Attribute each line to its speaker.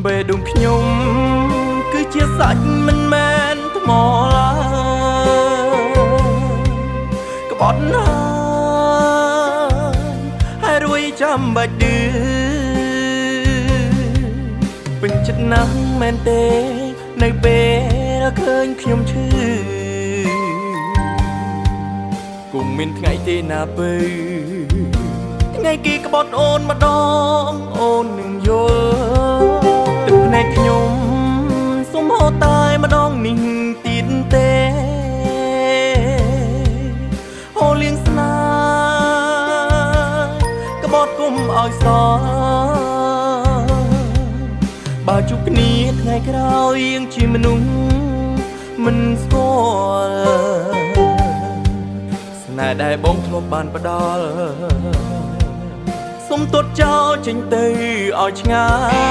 Speaker 1: បេះដូងខ្ញុំគឺជាសាច់មិនមែនថ្មឡើយក្បត់ណាស់ហើយរួយចាំបាច់ឌឺពេញចិត្តណាស់មែនទេនៅពេលឃើញខ្ញុំឈឺគង់មានថ្ងៃទេណាបើថ្ងៃគេក្បត់អូនម្ដងអូននឹងយល់ទឹកភ្នែកខ្ញុំសុំហូរតែម្ដងនេះទៀតទេហូរលៀងស្នេហ៍ក្បត់គុំឲ្យសល់បើជួបគ្នាថ្ងៃក្រោយយើងជាមនុស្សមិនស្គាល់ស្នេហ៍ដែលបងធ្លាប់បានផ្ដល់សុំទត់ចោលចេញទៅឲ្យឆ្ងាយ